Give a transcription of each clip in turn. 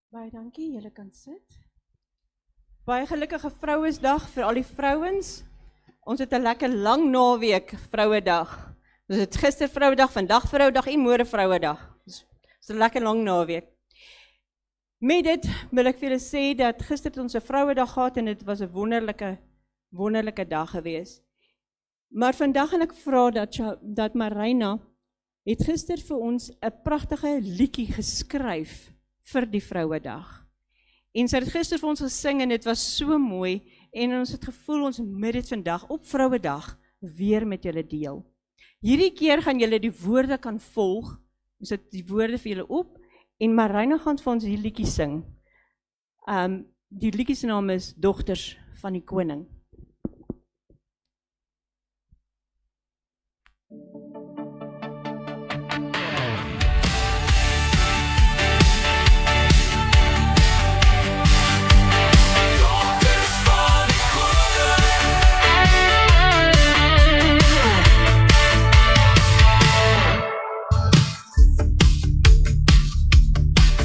Baie dankie, julle kan sit. Baie gelukkige Vrouesdag vir al die vrouens. Ons het 'n lekker lang naweek Vrouedag. Ons het gister Vrouedag, vandag Vrouedag en môre Vrouedag. Dis 'n lekker lang naweek. Met dit wil ek vir julle sê dat gister het ons 'n Vrouedag gehad en dit was 'n wonderlike dag gewees. Maar vandag gaan ek vra dat Marina het gister vir ons 'n pragtige liedjie geskryf vir die Vrouedag. En sy het gister vir ons gesing en dit was so mooi en ons het gevoel ons moet dit vandag op Vrouedag weer met julle deel. Hierdie keer gaan julle die woorde kan volg. Ons het die woorde vir julle op en Marina gaan vir ons die liedjie sing. Die liedjie se naam is Dogters van die Koning.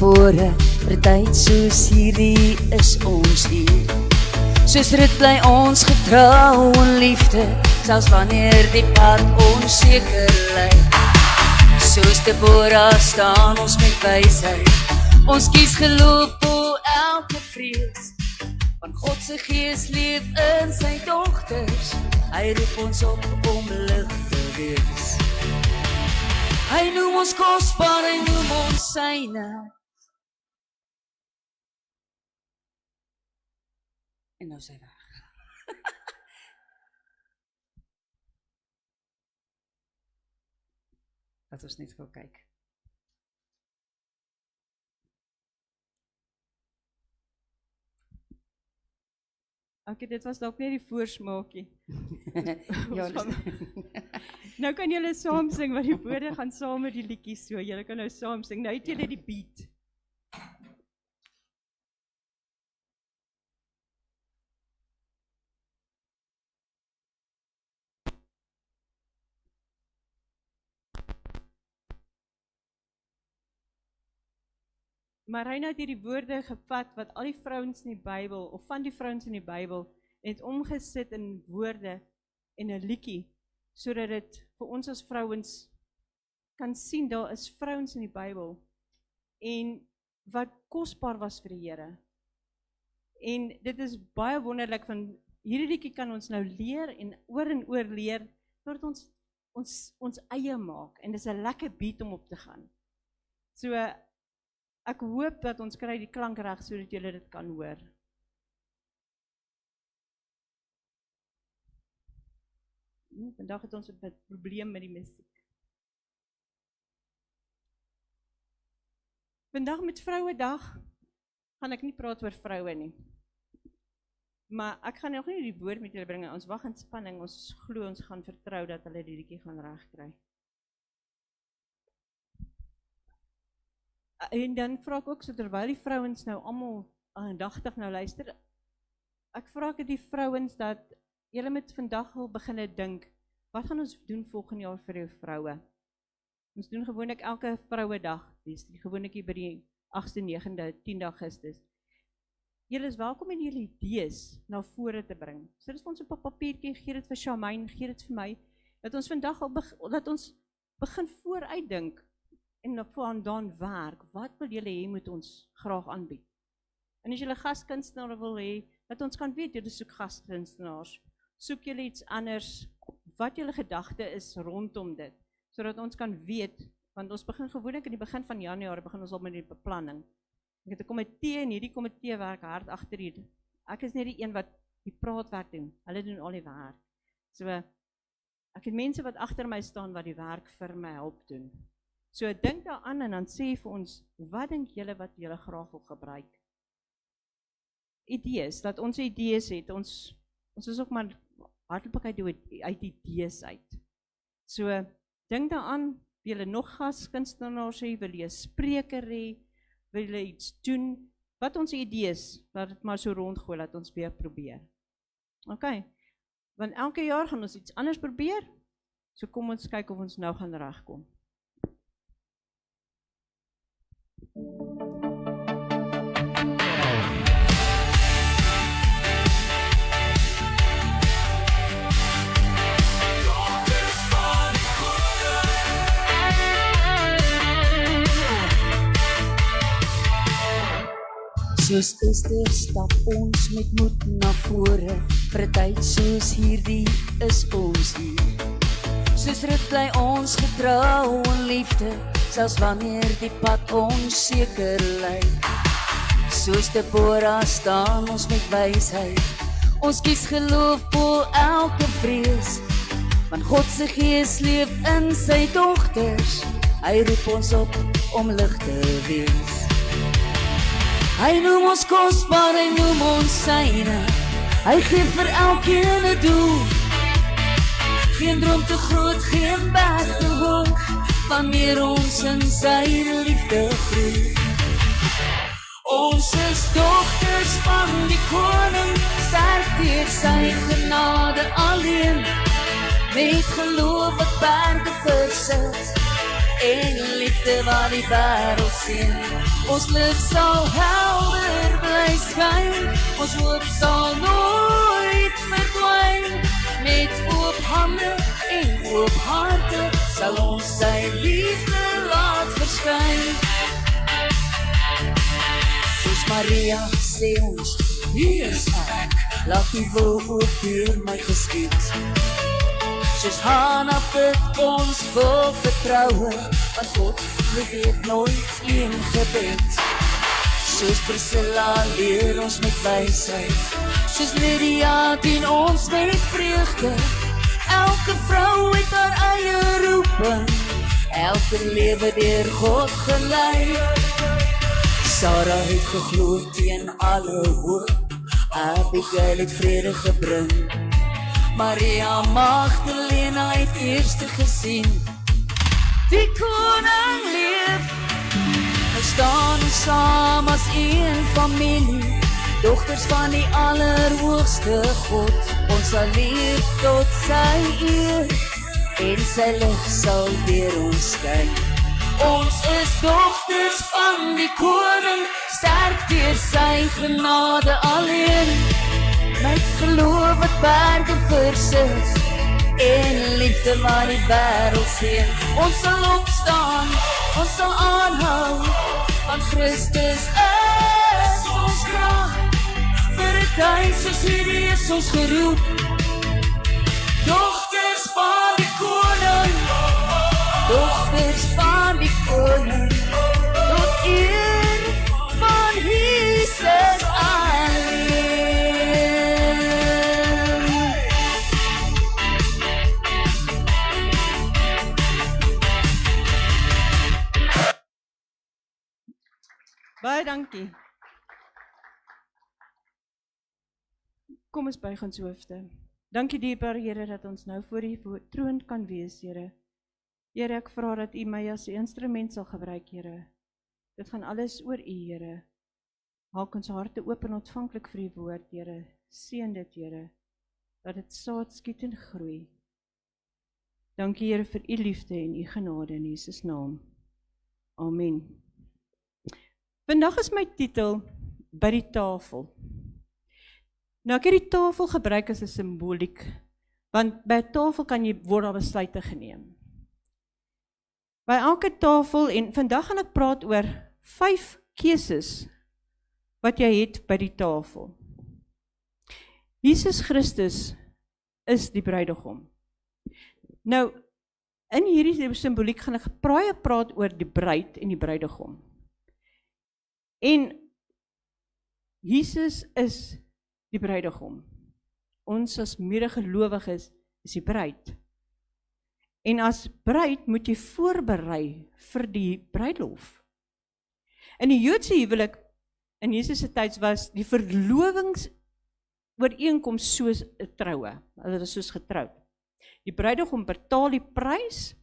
Voor 'n tyd soos hierdie is ons hier. Soos rit bly ons getrou en liefde, selfs wanneer die pad onseker lyk. Soos Deborah staan ons met wysheid. Ons kies geloof voor elke vrees. Want God se gees leef in sy dogters. Hy roep ons op om lig te wees. Hy noem ons kosbaar, hy noem ons syne. En nou sy weg. Laat ons net gou kyk. Okay, dit was dalk net die voorsmaakie. Ja, Nou kan julle saam sing, want die woorde gaan saam met die liedjies so. Julle kan nou saam sing. Nou het julle die beat. Marina het hierdie woorde gevat wat al die vrouens in die Bybel, of van die vrouens in die Bybel, het omgesit in woorde en 'n liedjie, sodat dit vir ons as vrouens kan sien, daar is vrouens in die Bybel, en wat kosbaar was vir die Here. En dit is baie wonderlik, van hierdie liedjie kan ons nou leer en oor leer, totdat ons eie maak, en dit is 'n lekker beat om op te gaan. So, ek hoop dat ons kry die klank reg sodat julle dit kan hoor. Vandag het ons 'n probleem met die musiek. Vandag met Vrouedag gaan ek nie praat oor vroue nie. Maar ek gaan nog nie die woord met julle bring. Ons wag in spanning. Ons glo ons gaan vertrou dat hulle die liedjie gaan regkry. En dan vra ek ook, so terwyl die vrouens nou almal aandagtig nou luister, ek vra ek die vrouens dat julle met vandag al begin dink, wat gaan ons doen volgende jaar vir die vroue? Ons doen gewoonlik elke Vrouedag, dis gewoonlik hier by die 8de, 9de, 10de Augustus. Julle is welkom in julle idees na vore te bring. So dit vir ons op 'n papiertjie, gee dit vir Charmaine, gee dit vir my, dat ons vandag al dat ons begin vooruitdink en vandaan werk. Wat wil julle hê moet ons graag aanbied? En as julle gaskunstenaar wil hê, dat ons kan weet, julle soek gaskunstenaars, soek julle iets anders, wat julle gedagte is rondom dit, sodat ons kan weet, want ons begin gewoonlik in die begin van Januarie, begin ons al met die beplanning. Ek het 'n komitee en hierdie komitee werk hard agter hier. Ek is net die een wat die praatwerk doen, hulle doen al die werk. So, ek het mense wat agter my staan wat die werk vir my help doen. So dink daaraan en dan sê vir ons, wat dink julle wat julle graag wil gebruik? Idees, dat ons idees het, ons is ook maar hardloopigheid uit idees uit. So, dink daaraan, wil julle nog gaskunstenaars hê, wil jy 'n spreker hê, wil julle iets doen, wat ons idees, laat dit maar so rondgooi, laat ons weer probeer. Okay, want elke jaar gaan ons iets anders probeer, so kom ons kyk of ons nou gaan regkom. Soos Ester stap ons met moed na vore, vir 'n tyd soos hierdie is ons hier. Soos Rut bly ons getrou in liefde, selfs wanneer die pad onseker lyk. Soos Deborah staan ons met wysheid, ons kies geloof bo elke vrees, want God se gees leef in sy dogters, hy roep ons op om lig te wees. Hy noem ons kosbaar, hy noem ons syne, hy gee vir elkeen 'n doel. Geen droom te groot, geen berg te hoog, wanneer ons in sy liefde groei. Ons is dogters van die koning, sterk deur sy genade alleen, met geloof wat berge versit, en liefde wat die wêreld sien. Ons lig sal helder bly skyn, ons hoop sal nooit verdwyn, met oop hande en oop harte, sal ons sy liefde laat verskyn. Soos Maria sê ons, hier is ek, laat die wil ook deur my geskied. Soos Hanna bid ons vol vertroue, want God vergeet nooit een gebed. Soos Priscilla leer ons met wysheid, soos Lydia dien ons met vreugde. Elke vrou het haar eie roeping, elke lewe deur God gelei. Sarah het geglo teen alle hoop, Abigail het vrede gebring, Maria Magdalena het eerste gesien. Die koning leef, ons staan saam as een familie, dogters van die allerhoogste God. Ons sal leef tot sy eer, en sy lig sal deur ons skyn. Ons is dogters van die koning, sterk deur sy genade alleen, met geloof wat berge versit, en liefde wat die wêreld sien. Ons sal opstaan, ons sal aanhou, want Christus is ons krag. Vir 'n tyd soos hierdie is ons geroep, dogters van die koning, dogters van die koning, tot eer van Jesus alleen. Baie dankie. Kom ons buig ons hoofde. Dankie dierbare Here dat ons nou voor U troon kan wees, Here. Here, ek vra dat U my as 'n instrument sal gebruik, Here. Dit gaan alles oor U, Here. Maak ons harte oop en ontvanklik vir U woord, Here. Seën dit, Here, dat dit saad skiet en groei. Dankie, Here, vir U liefde en U genade in Jesus naam. Amen. Vandag is my titel by die tafel. Nou, ek het die tafel gebruik as 'n simboliek, want by 'n tafel word daar besluite geneem. By elke tafel, en vandag gaan ek praat oor 5 keuses wat jy het by die tafel. Jesus Christus is die bruidegom. Nou, in hierdie simboliek gaan ek praat oor die bruid en die bruidegom. En Jesus is die bruidegom. Ons as medegelowiges is die bruid. En as bruid moet jy voorberei vir die bruilof. In die Joodse huwelik in Jesus se tyd was die verlovingsooreenkoms soos 'n troue. Hulle was soos getroud. Die bruidegom betaal die prys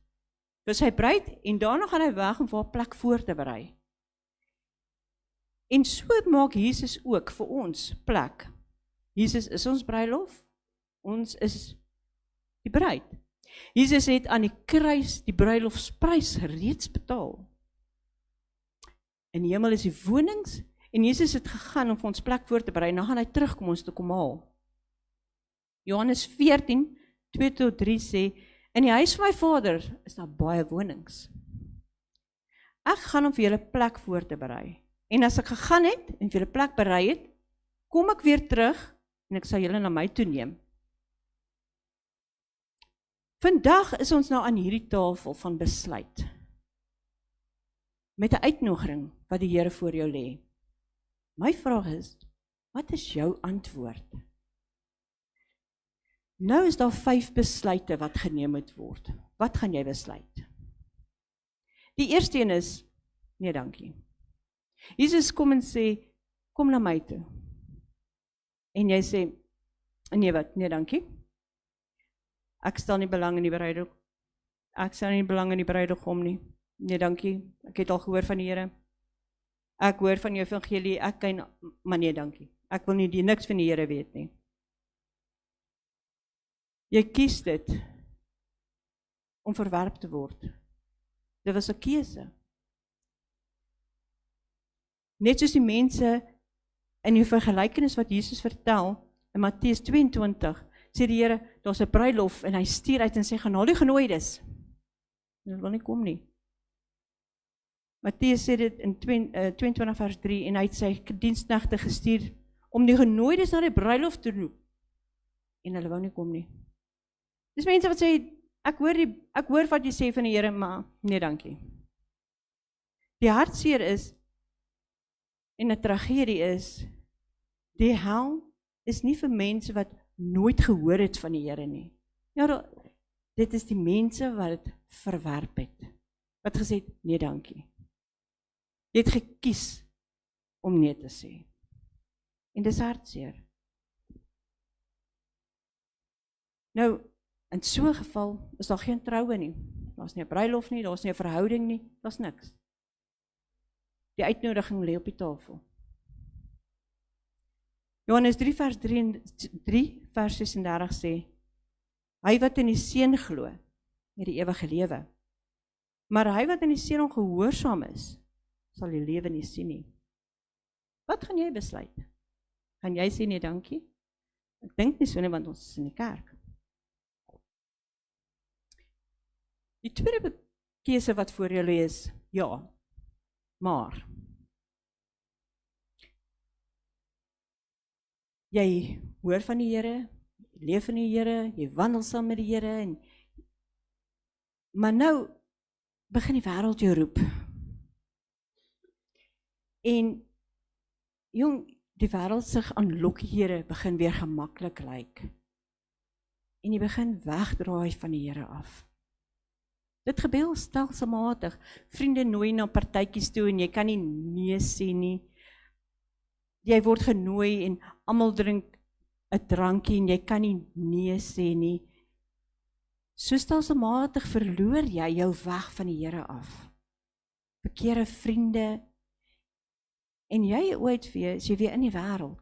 vir sy bruid en daarna gaan hy weg om vir haar plek voor te berei. En so maak Jesus ook vir ons plek. Jesus is ons bruilof, ons is die bruid. Jesus het aan die kruis die bruilofsprys reeds betaal. In die hemel is die wonings, en Jesus het gegaan om vir ons plek voor te berei, nou gaan hy terugkom ons te kom haal. Johannes 14, 2-3 sê, in die huis van my Vader is daar baie wonings. Ek gaan om vir julle plek voor te berei. En as ek gegaan het, en vir 'n plek berei het, kom ek weer terug, en ek sal julle na my toe neem. Vandag is ons nou aan hierdie tafel van besluit, met 'n uitnodiging wat die Here voor jou lê. My vraag is, wat is jou antwoord? Nou is daar 5 besluite wat geneem moet word. Wat gaan jy besluit? Die eerste een is, nee dankie. Jesus kom en sê, kom na my toe. En jy sê, nee wat, nee dankie. Ek stel nie belang in die bruidegom. Ek stel nie belang in die bruidegom nie. Nee dankie, ek het al gehoor van die Here. Ek hoor van die evangelie, ek kan, maar nee dankie. Ek wil nie niks van die Here weet nie. Jy kies dit om verwerp te word. Dit was 'n keuse. Net soos die mense in die vergelykenis wat Jesus vertel, in Matteus 22, sê die Here, daar's 'n bruilof, en hy stuur uit en sê, gaan al die genooides. Hulle wil nie kom nie. Matteus sê dit in 22 vers 3, en hy het sy diensknegte gestuur, om die genooides na die bruilof te roep. En hulle wou nie kom nie. Dis mense wat sê, ek hoor wat jy sê van die Here, maar nee dankie. Die hartseer is, en 'n tragedie is, die hel is nie vir mense wat nooit gehoor het van die Here nie. Ja, dit is die mense wat dit verwerp het. Wat gesê het, nee dankie. Jy het gekies om nee te sê. En dis hartseer. Nou, in so 'n geval is daar geen troue nie. Daar's nie 'n bruilof nie, daar's nie 'n verhouding nie, daar's niks. Die uitnodiging lê op die tafel. Johannes 3 vers 36 sê, hy wat in die Seun glo, het die ewige lewe. Maar hy wat in die Seun ongehoorsaam is, sal die lewe nie sien nie. Wat gaan jy besluit? Gaan jy sê nee dankie? Ek dink nie so nie, want ons is in die kerk. Die tweede keuse wat voor jou lê is, ja, maar. Jy hoor van die Here, jy leef in die Here, jy wandel saam met die Here, maar nou begin die wêreld jou roep. En jong, die wêreld sig aanlok, Here, begin weer gemaklik lyk. En jy begin wegdraai van die Here af. Dit gebeur stelselmatig. Vriende nooi na partytjies toe en jy kan nie nee sê nie. Jy word genooi en almal drink 'n drankie en jy kan nie nee sê nie. So stelselmatig verloor jy jou weg van die Here af. Verkeerde vriende. En jy ooit weer, is jy weer in die wêreld.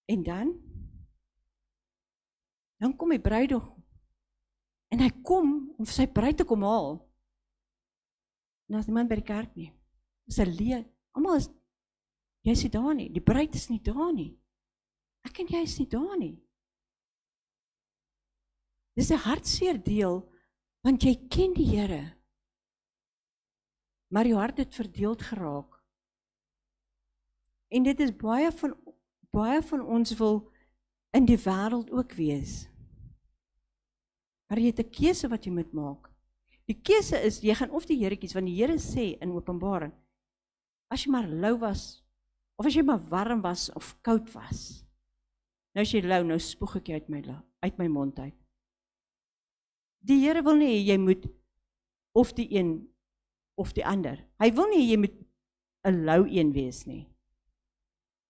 En dan kom die bruidegom. En hy kom om sy bruid te kom haal. En daar's niemand by die kerk nie. Dis alleen. Almal is, jy is nie daar nie. Die bruid is nie daar nie. Ek en jy is nie daar nie. Dis 'n hartseer deel, want jy ken die Here. Maar jou hart het verdeeld geraak. En dit is baie van ons wil in die wêreld ook wees. Maar jy het 'n keuse wat jy moet maak. Die keuse is, jy gaan of die Here kies, want die Here sê in Openbaring, as jy maar lou was, of as jy maar warm was, of koud was, nou as jy lou, nou spoeg ek jy uit my mond uit. Die Here wil nie, jy moet, of die een, of die ander. Hy wil nie, jy moet 'n lou een wees nie.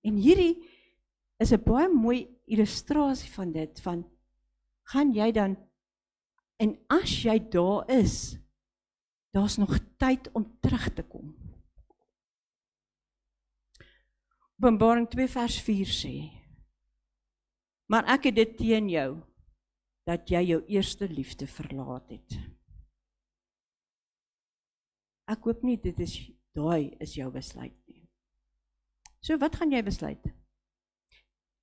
En hierdie is 'n baie mooi illustrasie van dit, van, gaan jy dan, en as jy daar is, daar's nog tyd om terug te kom. Openbaring 2 vers 4 sê, maar ek het dit teen jou, dat jy jou eerste liefde verlaat het. Ek hoop nie, daai is jou besluit nie. So wat gaan jy besluit?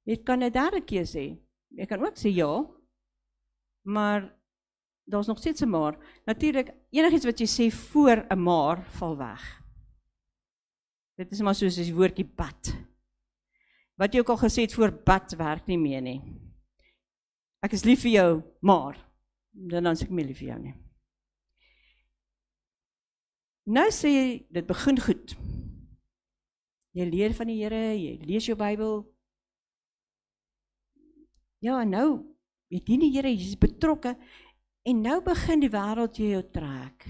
Jy kan 'n derde keer sê, jy kan ook sê ja, maar daar's nog steeds 'n maar. Natuurlik, enigiets wat jy sê voor 'n maar, val weg. Dit is maar soos die woordjie bad. Wat jy ook al gesê het voor bad, werk nie meer nie. Ek is lief vir jou, maar, dan is ek meer lief vir jou nie. Nou sê jy, dit begin goed. Jy leer van die Here, jy lees jou Bybel. Ja, en nou, jy dien die Here, jy is betrokke, en nou begin die wêreld jou trek.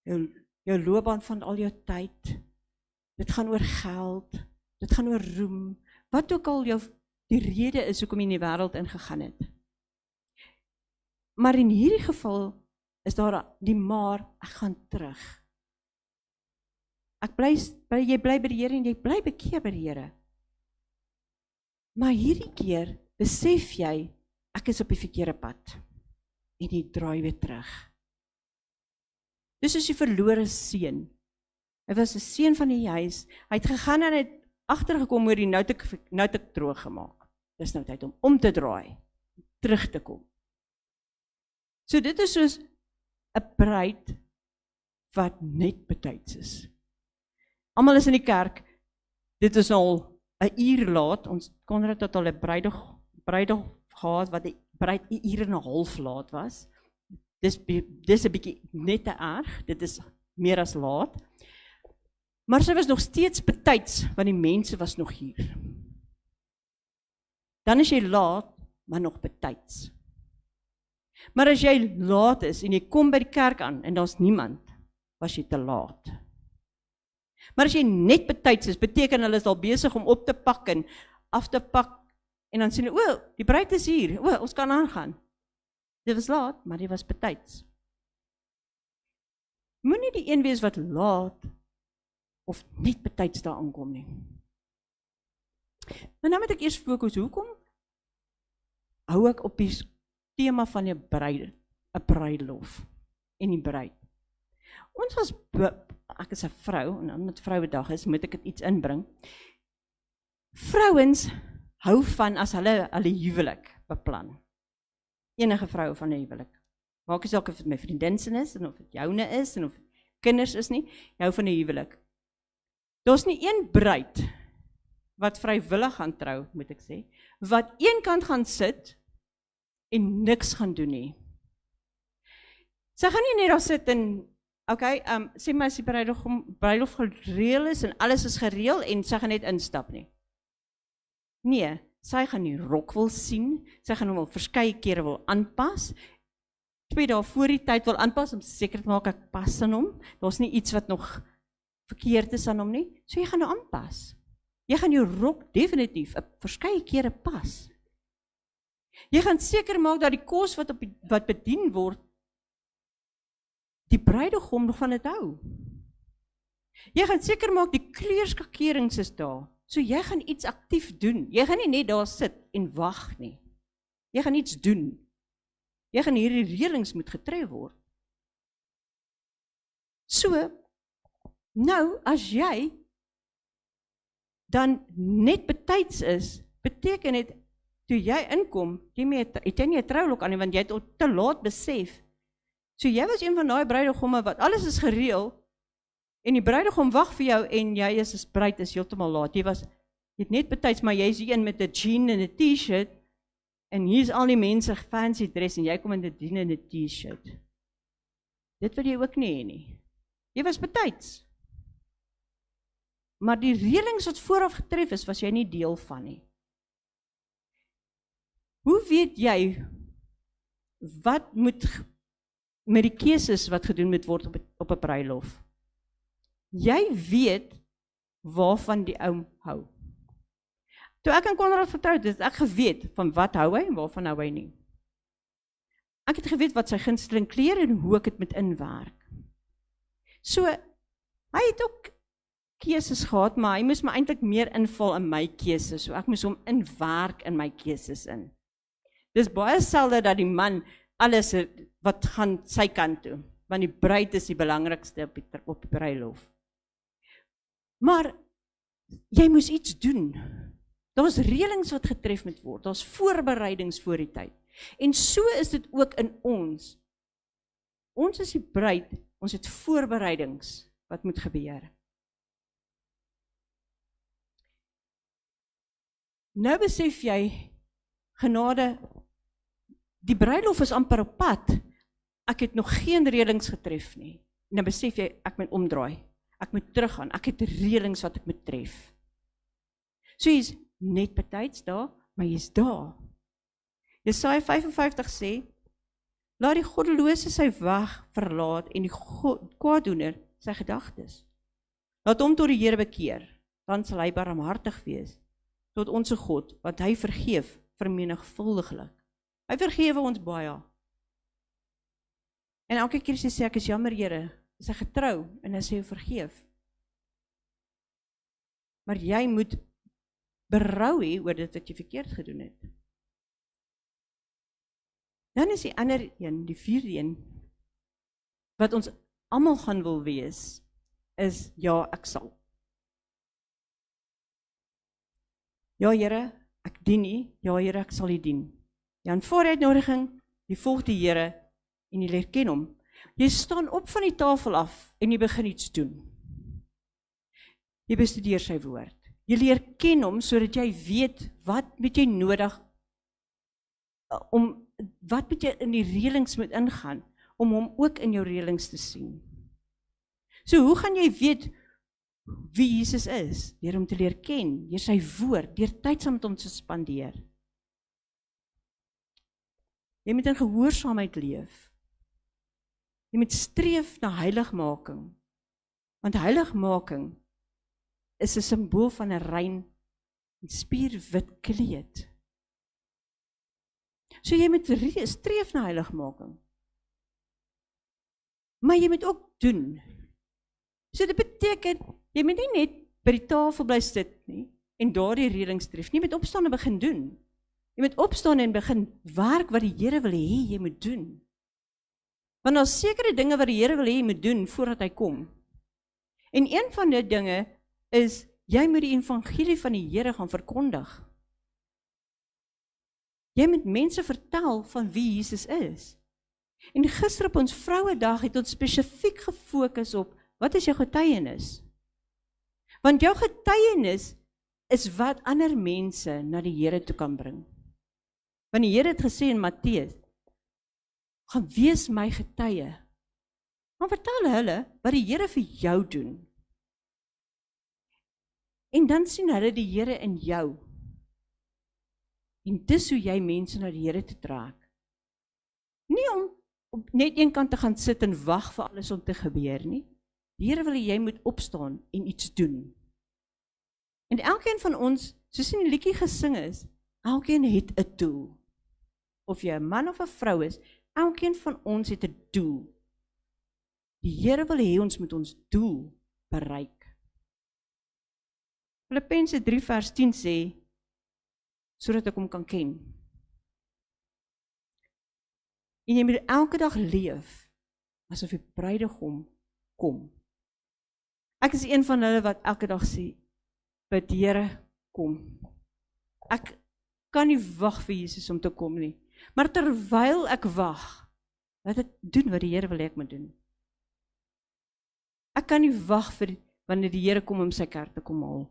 Jou loopbaan van al jou tyd, dit gaan oor geld, dit gaan oor roem, wat ook al die rede is hoekom jy in die wêreld ingegaan het. Maar in hierdie geval is daar die maar, ek gaan terug. Jy bly by die Here en jy bly bekeer by die Here. Maar hierdie keer besef jy, ek is op die verkeerde pad. En jy draai weer terug. Dis is die verlore seun. Hy was 'n seun van die huis. Hy het gegaan en hy het agtergekom oor die nou het ek droog gemaak. Dis nou tyd om te draai, terug te kom. So dit is soos 'n bruid wat net betyds is. Almal is in die kerk, dit is al 'n uur laat, ons Konrad het al 'n bruidig gehad, wat die bruid 'n uur en 'n half laat was. Dis 'n bietjie net te erg, dit is meer as laat. Maar sy was nog steeds betyds, want die mense was nog hier. Dan is jy laat, maar nog betyds. Maar as jy laat is, en jy kom by die kerk aan, en daar's niemand, was jy te laat. Maar as jy net betyds is, beteken hulle is al besig om op te pak en af te pak, en dan sê hulle, die bruid is hier, ons kan aangaan. Dit was laat, maar dit was betyds. Moenie die een wees wat laat, of net betyds daar aankom nie. Maar nou moet ek eers fokus, hoekom hou ek op die tema van 'n bruilof en die bruid. Ons was, ek is 'n vrou, en omdat Vrouedag is, moet ek dit iets inbring. Vrouens hou van as hulle huwelik beplan. Enige vrou van 'n huwelik. Maak nie saak of dit my vriendin is, en of dit joune is, en of dit kinders is nie, jy hou van 'n huwelik. Daar's nie een bruid wat vrywillig gaan trou, moet ek sê, wat een kant gaan sit en niks gaan doen nie. Sy gaan nie net daar sit en, sê maar as die bruilof gereël is en alles is gereël en sy gaan net instap nie. Nee, sy gaan die rok wil sien, sy gaan hom al verskeie kere wil aanpas, 2 dae voor die tyd wil aanpas, om seker te maak ek pas aan hom, daar's nie iets wat nog verkeerd is aan hom nie, so jy gaan nou aanpas. Jy gaan jou rok definitief verskeie kere pas. Jy gaan seker maak dat die kos wat bedien word, die bruidegom nog van dit hou. Jy gaan seker maak die kleurskakerings is daar, so jy gaan iets aktief doen. Jy gaan nie net daar sit en wag nie. Jy gaan iets doen. Jy gaan hierdie reëlings moet getref word. So, nou as jy dan net betyds is, beteken dit, toe jy inkom, het jy nie 'n troulok aan nie, want jy het al te laat besef. So jy was een van daai bruidegomme wat alles is gereël, en die bruidegom wag vir jou, en jy is as bruid is heeltemal laat. Jy het net betyds, maar jy is een met 'n jean en 'n t-shirt, en hier is al die mense fancy dress, en jy kom in 'n jean en 'n t-shirt. Dit wil jy ook nie hê nie. Jy was betyds. Maar die reëlings wat vooraf getref is, was jy nie deel van nie. Hoe weet jy, wat moet met die keuses wat gedoen moet word op 'n bruilof? Jy weet waarvan die oom hou. Toe ek aan Konrad vertroud het, ek geweet van wat hou hy en waarvan hou hy nie. Ek het geweet wat sy gunsteling klere en hoe ek dit moet inwerk. So, hy het ook keuses gehad, maar hy moes my eintlik meer inval in my keuses, so ek moes hom inwerk in my keuses in. Dis baie selde dat die man alles wat gaan sy kant toe, want die bruid is die belangrikste op die bruilof. Maar, jy moes iets doen. Daar's reëlings wat getref moet word, daar's voorbereidings voor die tyd. En so is dit ook in ons. Ons is die bruid, ons het voorbereidings wat moet gebeur. Nou besef jy, genade, die bruilof is amper op pad. Ek het nog geen reëlings getref nie. En dan besef jy, ek moet omdraai. Ek moet teruggaan. Ek het reëlings wat ek moet tref. So jy is net betyds daar, maar jy is daar. Jesaja 55 sê, laat die goddelose sy weg verlaat en die kwaaddoener sy gedagtes. Laat hom tot die Here bekeer, dan sal hy barmhartig wees tot onze God, wat hy vergeef vermenigvuldiglik. Hy vergewe ons baie. En elke keer as jy sê, ek is jammer Here, is hy getrou en hy sê, vergeef. Maar jy moet berou hê oor dit wat jy verkeerd gedoen het. Dan is die ander een, die vierde een, wat ons almal gaan wil wees, is, ja, ek sal. Ja Here, ek dien U, ja Here, ek sal U dien. Jy aanvaar die uitnodiging, jy volg die Here, en jy leer ken hom. Jy staan op van die tafel af, en jy begin iets doen. Jy bestudeer sy woord. Jy leer ken hom, sodat jy weet, wat moet jy nodig, wat moet jy in die reëlings moet ingaan, om hom ook in jou reëlings te sien. So hoe gaan jy weet, wie Jesus is? Deur hom te leer ken, deur sy woord, deur tyd saam met hom te spandeer. Jy moet in gehoorsaamheid leef. Jy moet streef na heiligmaking, want heiligmaking is 'n simbool van 'n rein en spierwit kleed. So jy moet streef na heiligmaking. Maar jy moet ook doen. So dit beteken, jy moet nie net by die tafel bly sit nie, en daar die reëlings tref nie, jy moet opstaan en begin doen. Jy moet opstaan en begin werk wat die Here wil hê jy moet doen. Want daar is sekere dinge wat die Here wil hê jy moet doen, voordat hy kom. En een van die dinge is, jy moet die evangelie van die Here gaan verkondig. Jy moet mense vertel van wie Jesus is. En gister op ons Vrouedag het ons spesifiek gefokus op, wat is jou getuienis? Want jou getuienis is wat ander mense na die Here toe kan bring. Want die Here het gesê in Matteus, gaan wees my getuie. Maar vertel hulle wat die Here vir jou doen. En dan sien hulle die Here in jou. En dis hoe jy mense na die Here te trek. Nie om op net een kant te gaan sit en wag vir alles om te gebeur nie. Die Here wil jy moet opstaan en iets doen. En elkeen van ons, soos in die liedjie gesing is, elkeen het 'n doel. Of jy 'n man of 'n vrou is, elkeen van ons het 'n doel. Die Here wil hê ons moet ons doel bereik. Filippense 3 vers 10 sê, sodat ek hom kan ken. En jy moet elke dag leef, asof die bruidegom kom. Ek is een van hulle wat elke dag sê, bid Here, kom. Ek kan nie wag vir Jesus om te kom nie. Maar terwyl ek wag, laat ek doen wat die Here wil hê ek moet doen. Ek kan nie wag vir wanneer die Here kom om sy kerk te kom haal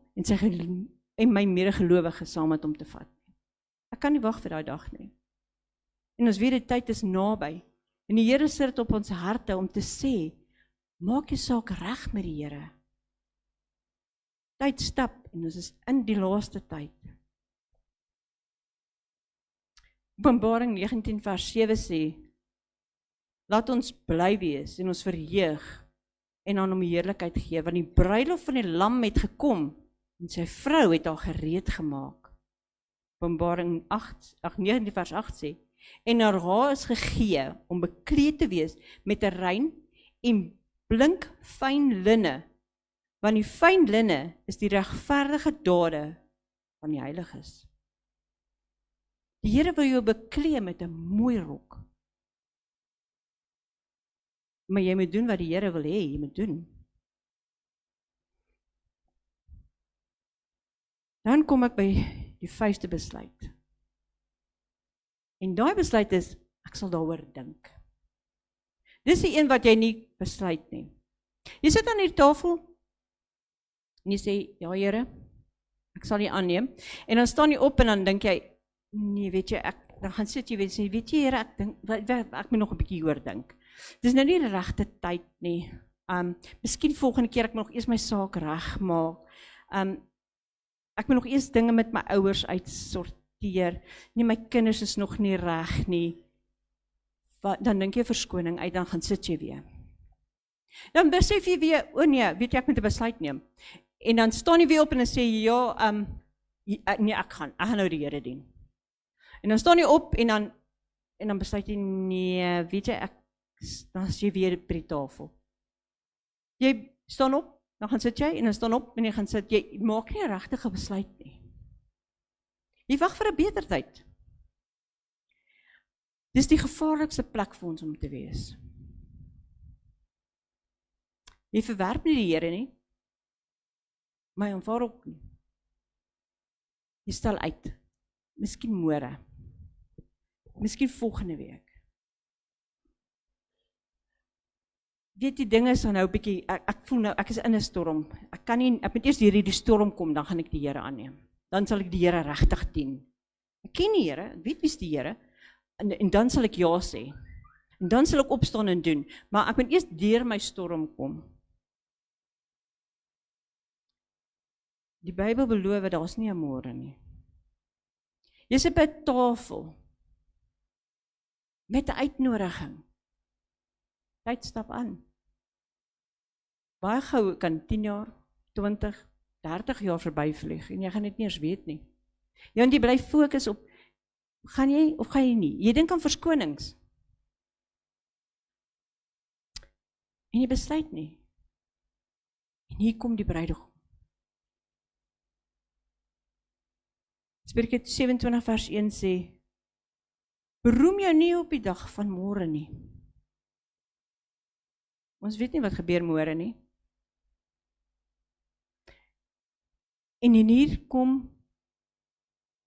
en my medegelowiges saam met hom te vat. Ek kan nie wag vir daai dag nie. En ons weet die tyd is naby. En die Here sit dit op ons harte om te sê, maak jou saak reg met die Here. Tyd stap en ons is in die laaste tyd. Openbaring 19 vers 7 sê, laat ons bly wees en ons verheug en aan hom heerlikheid gee, want die bruilof van die lam het gekom en sy vrou het haar gereed gemaak. Openbaring 19 vers 8 sê, en haar is gegee om bekleed te wees met 'n rein en blink fyn linne, want die fyn linne is die regverdige dade van die heiliges. Die Here wil jou beklee met 'n mooi rok. Maar jy moet doen wat die Here wil hê jy moet doen. Dan kom ek by die 5de besluit. En daai besluit is, ek sal daaroor dink. Dis die een wat jy nie besluit nie. Jy sit aan die tafel, en jy sê, ja Here, ek sal die aanneem, en dan staan jy op en dan dink jy, nee, weet jy, dan gaan sit jy weer sê, weet jy Here, ek moet nog 'n bietjie oor dink. Dis nou nie die regte tyd nie. Miskien volgende keer ek moet nog eers my saak reg maak. Ek moet nog eers dinge met my ouers uitsorteer. Nee, my kinders is nog nie reg nie. Dan dink jy verskoning uit, dan gaan sit jy weer. Dan besef jy weer, o nee, weet jy, ek moet 'n besluit neem. En dan staan jy weer op en dan sê jy, ja, nee, ek gaan nou die Here dien. En dan staan jy op en dan besluit jy, nee, weet jy, dan is jy weer by die tafel. Jy staan op, dan gaan sit jy, en dan staan op, en jy gaan sit, jy maak nie 'n regte besluit nie. Jy wag vir 'n beter tyd. Dis die gevaarlikste plek vir ons om te wees. Jy verwerp nie die Here nie, maar jy aanvaar ook nie. Jy stel uit, miskien môre, miskien volgende week. Weet die dinge is dan nou 'n bietjie, ek voel nou, ek is in 'n storm. Ek moet eers hierdie storm kom, dan gaan ek die Here aanneem. Dan sal ek die Here regtig dien. Ek ken die Here, ek weet wie's die Here, en dan sal ek ja sê. En dan sal ek opstaan en doen, maar ek moet eers deur my storm kom. Die Bybel beloof, daar's nie 'n môre nie. Jy sit by 'n tafel, met 'n uitnodiging. Tyd stap aan. Baie gou kan 10 jaar, 20, 30 jaar verbyvlieg, en jy gaan dit nie eens weet nie. Ja, en jy bly fokus op, gaan jy of gaan jy nie? Jy dink aan verskonings. En jy besluit nie. En hier kom die bruidegom. Spreuke 27 vers 1 sê, beroem jou nie op die dag van môre nie. Ons weet nie wat gebeur môre nie. En hier kom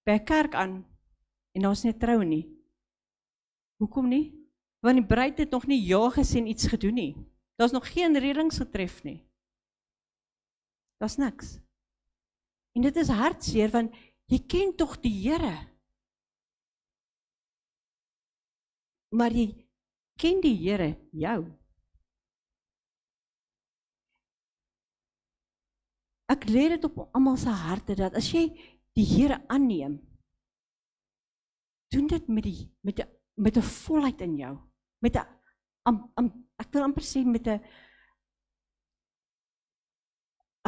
by 'n kerk aan, en daar's nie trou nie. Hoekom nie? Want die bruid het nog nie ja gesê en iets gedoen nie. Daar's nog geen reëlings getref nie. Daar's niks. En dit is hartseer, want jy ken tog die Here. Maar jy ken die Here jou. Ek lê dit op almal se harte, dat as jy die Here aanneem, doen dit met 'n volheid in jou, met 'n, ek wil amper sê, met 'n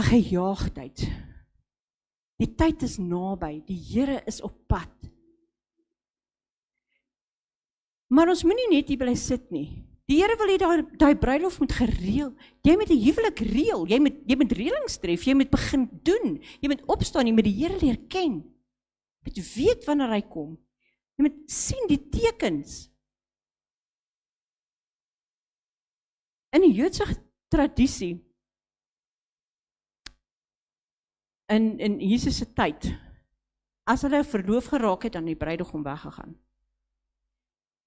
gejaagdheid. Die tyd is naby, die Here is op pad. Maar ons moenie net hier bly sit nie. Die Here wil hê daai bruilof moet gereël. Jy moet 'n huwelik reël. Jy moet reëlings tref. Jy moet begin doen. Jy moet opstaan. Jy moet die Here leer ken. Jy moet weet wanneer hy kom. Jy moet sien die tekens. In die Joodse tradisie, in Jesus se tyd, as hulle verloof geraak het, dan die bruidegom weggegaan.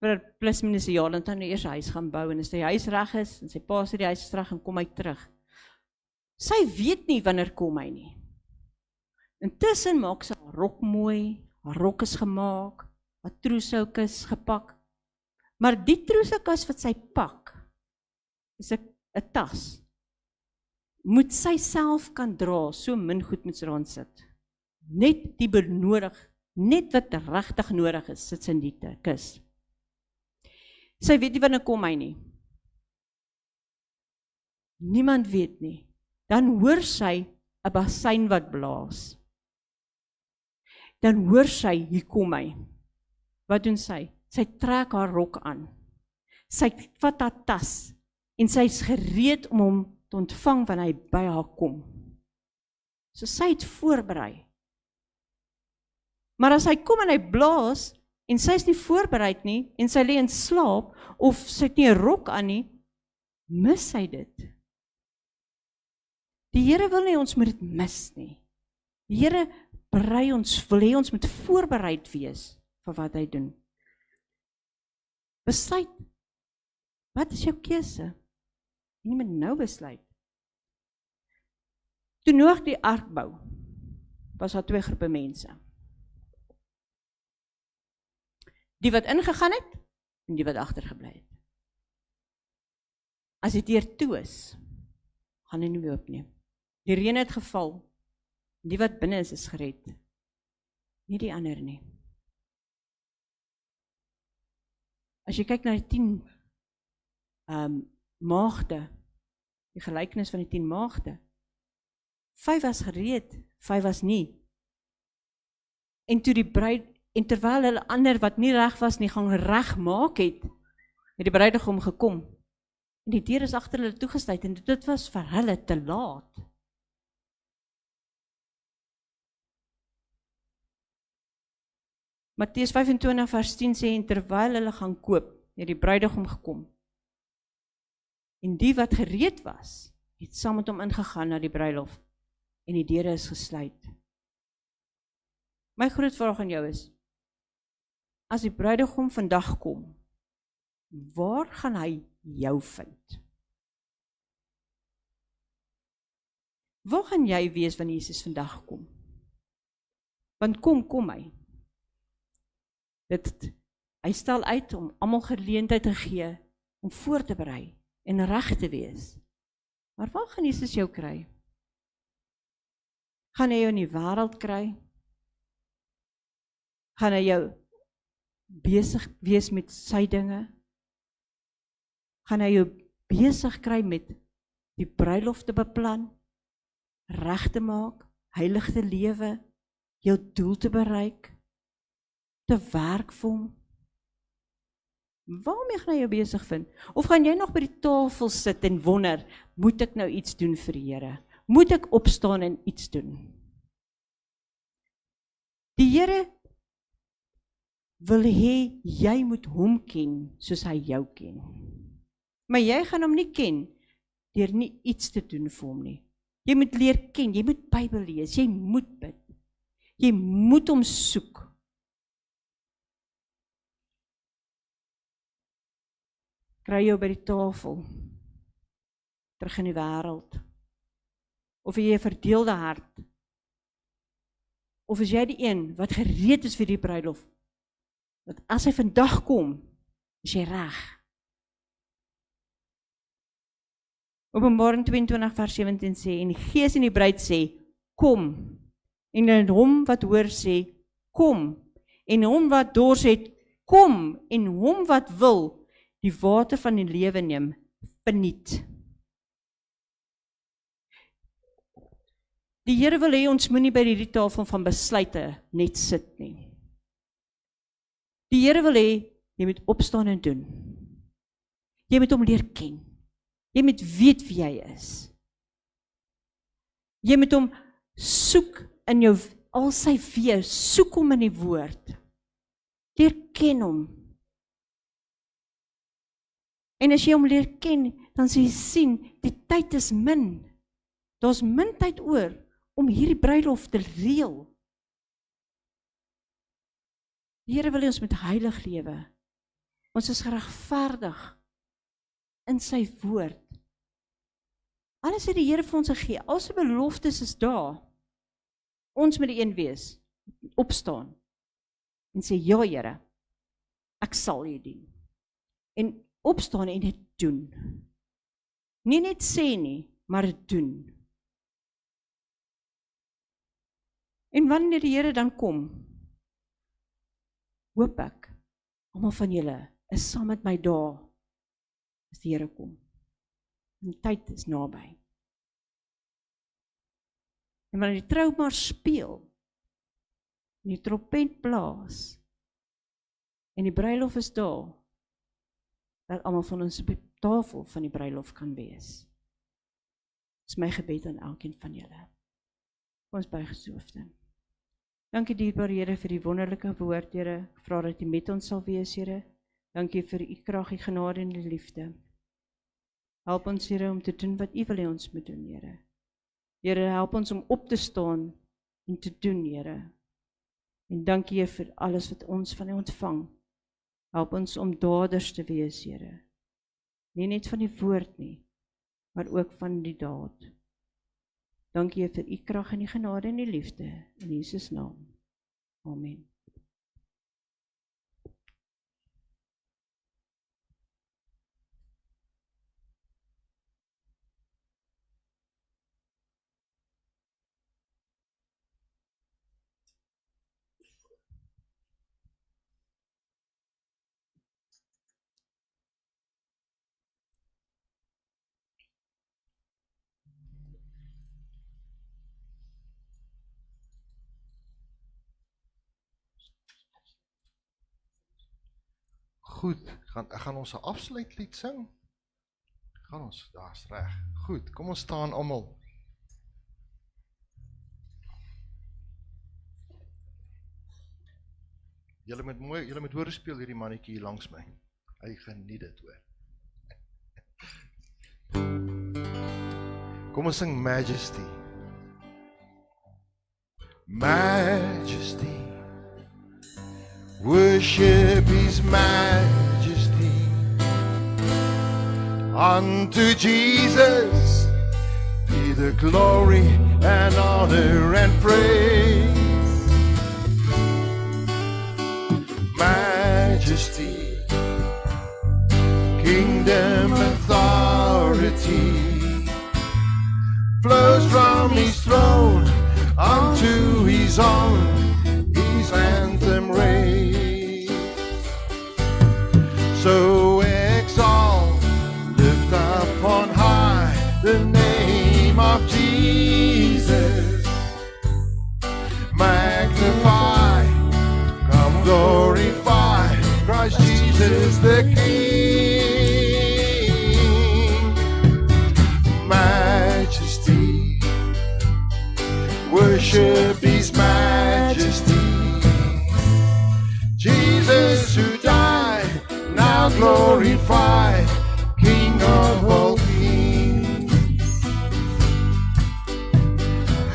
Vir plus minus 'n jaar, dan het hy eers 'n huis gaan bou, en as die huis reg is, en sy pa sê die huis is reg, en kom hy terug. Sy weet nie wanneer kom hy nie. Intussen maak sy haar rok mooi, haar rok is gemaak, haar trousseau is gepak. Maar die trousseau wat sy pak, is 'n tas. Moet sy self kan dra, so min goed moet sy daarin sit. Net die benodig, net wat regtig nodig is, sit sy in die kus. Sy weet nie wanneer kom hy nie. Niemand weet nie. Dan hoor sy 'n bassein wat blaas. Dan hoor sy, hier kom hy. Wat doen sy? Sy trek haar rok aan. Sy vat haar tas, en sy is gereed om hom te ontvang wanneer hy by haar kom. So sy het voorberei. Maar as hy kom en hy blaas, en sy is nie voorbereid nie, en sy lê in slaap, of sy het nie 'n rok aan nie, mis sy dit. Die Here wil nie ons moet dit mis nie. Die Here berei ons, wil hê ons moet voorbereid wees vir wat hy doen. Besluit. Wat is jou keuse? En jy moet nou besluit. Toe Noag die ark bou, was daar 2 groepe mense. Die wat ingegaan het, en die wat agtergebly het. As die deur toe is, gaan hy nie weer oop nie. Die reën het geval, die wat binne is gered. Nie die ander nie. As jy kyk na die 10 maagde, die gelykenis van die 10 maagde, 5 was gereed, 5 was nie. En toe die bruid, en terwyl hulle ander wat nie reg was nie, gaan reg maak het die bruidegom gekom. En die deur is agter hulle toegesluit, en dit was vir hulle te laat. Matteus 25 vers 10 sê, en terwyl hulle gaan koop, het die bruidegom gekom. En die wat gereed was, het saam met hom ingegaan na die bruilof, en die deure is gesluit. My groot vraag aan jou is, as die bruidegom vandag kom, waar gaan hy jou vind? Waar gaan jy wees wanneer Jesus vandag kom? Want kom hy. Hy stel uit om almal geleentheid te gee, om voor te berei, en reg te wees. Maar waar gaan Jesus jou kry? Gaan hy jou in die wêreld kry? Gaan hy jou besig wees met sy dinge? Gaan hy jou besig kry met die bruilof te beplan, reg te maak, heilig te lewe, jou doel te bereik, te werk vir hom? Waarmee gaan hy jou besig vind? Of gaan jy nog by die tafel sit en wonder, moet ek nou iets doen vir die Here? Moet ek opstaan en iets doen? Die Here wil hê jy moet hom ken soos hy jou ken. Maar jy gaan hom nie ken deur nie iets te doen vir hom nie. Jy moet leer ken, jy moet Bybel lees, jy moet bid. Jy moet hom soek. Kry jou by die tafel, terug in die wêreld. Of jy 'n verdeelde hart, of is jy die een wat gereed is vir die bruilof, dat as hy vandag kom, is jy reg. Openbaring 22 vers 17 sê, en die Gees en die bruid sê, kom, en hom wat hoor sê, kom, en hom wat dors het, kom, en hom wat wil, die water van die lewe neem, verniet. Die Here wil hê ons moenie by hierdie tafel van besluite net sit nie. Die Here wil hê jy moet opstaan en doen. Jy moet hom leer ken. Jy moet weet wie hy is. Jy moet hom soek in jou, al sy wees, soek hom in die woord. Leer ken hom. En as jy hom leer ken, dan sê jy sien, die tyd is min. Daar's min tyd oor om hierdie bruilof te reël. Die Here wil ons met heilig lewe. Ons is geregverdig in sy woord. Alles het die Here vir ons gegee. Al sy beloftes is daar. Ons moet die een wees, opstaan en sê, ja Here, ek sal U dien. En opstaan en dit doen. Nie net sê nie, maar doen. En wanneer die Here dan kom, hoop ek, almal van julle is saam met my daar, as die Here kom. En die tyd is naby. En wanneer die troumaar speel, en die trompet blaas, en die bruilof is daar, dat almal van ons op die tafel van die bruilof kan wees. Dit is my gebed aan elkeen van julle. Ons buig ons hoofde. Dankie dierbare Here vir die wonderlike woord, Here. Ek vra dat U met ons sal wees, Here. Dankie vir U krag, U genade en U liefde. Help ons, Here, om te doen wat U wil hê ons moet doen, Here. Here, help ons om op te staan en te doen, Here. En dankie, Here, vir alles wat ons van U ontvang. Help ons om daders te wees, Here. Nie net van die woord nie, maar ook van die daad. Dankie vir u krag en die genade en die liefde, in Jesus naam. Amen. Goed, ek gaan ons 'n afsluitlied sing. Daar's reg. Goed, kom ons staan almal. Julle moet hoor speel hierdie mannetjie hier langs my. Hy geniet dit, hoor. Kom ons sing Majesty. Majesty. Worship His majesty. Unto Jesus be the glory and honor and praise. Majesty, kingdom authority flows from His throne unto His own. His anthem raised. So exalt, lift up on high the name of Jesus. Magnify, come glorify Christ Jesus the King. Majesty, worship His majesty. Jesus who died, now glorified, King of all kings.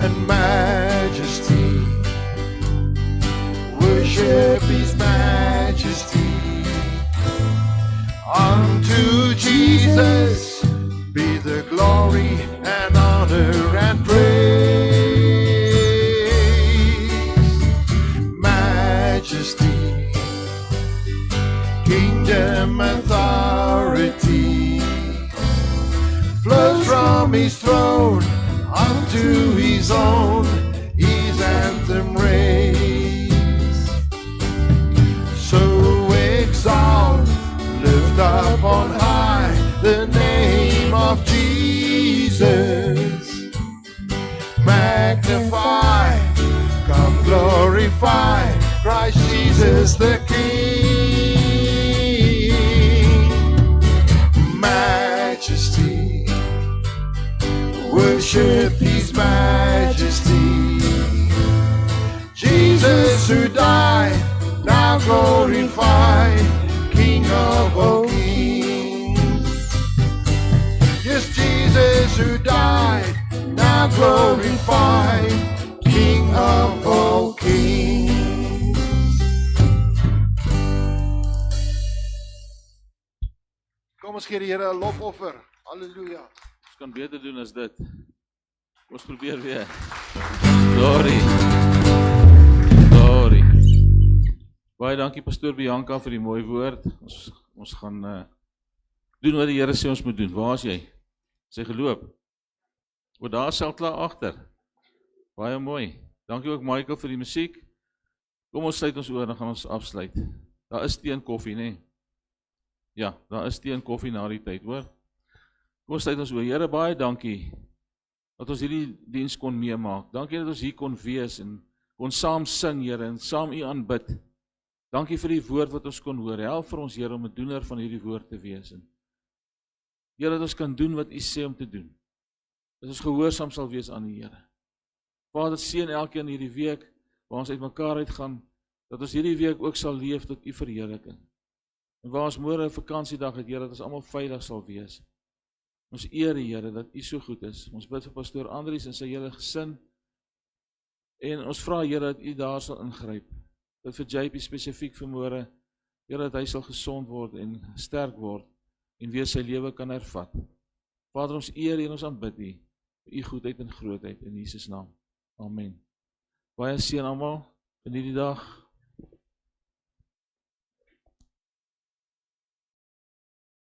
And majesty, worship His majesty. Unto Jesus be the glory and honor and praise. Majesty, kingdom authority flows from His throne unto His own. His anthem raised. So exalt, lift up on high the name of Jesus. Magnify, come glorify Christ Jesus the King. Majesty, worship His majesty. Jesus who died, now glorified, King of all kings. Yes, Jesus who died, now glorified, King of all kings. Kom ons gee die Here 'n lofoffer. Halleluja. Ons kan beter doen as dit. Ons probeer weer. Glory. Glory. Baie dankie Pastoor Bianca vir die mooi woord. Ons gaan doen wat die Here sê ons moet doen. Waar is jy? Sy geloop. O, daar sal klaar agter. Baie mooi. Dankie ook Michael vir die musiek. Kom ons sluit ons oor, dan gaan ons afsluit. Daar is tee en koffie, nee. Ja, daar is tee en koffie na die tyd, hoor. Kom ons sluit ons oor. Here, baie dankie dat ons hierdie diens kon meemaak. Dankie dat ons hier kon wees en kon saam sing, Here, en saam U aanbid. Dankie vir die woord wat ons kon hoor. Help vir ons, Here, om 'n doener van hierdie woord te wees. En Here, dat ons kan doen wat U sê om te doen. Dat ons gehoorsaam sal wees aan die Here. Vader, seën elkeen hierdie week, waar ons uitmekaar uitgaan, dat ons hierdie week ook sal leef tot U verheerliking. En waar ons môre 'n vakansiedag het, Here, dat ons almal veilig sal wees. Ons eer die Here dat U so goed is. Ons bid vir Pastoor Andries en sy hele gesin. En ons vra, Here, dat U daar sal ingryp. Dat vir JP spesifiek vanmôre Here, dat hy sal gesond word en sterk word en weer sy lewe kan hervat. Vader, ons eer en ons aanbid U vir U goedheid en grootheid in Jesus naam. Amen. Baie seën almal in hierdie dag.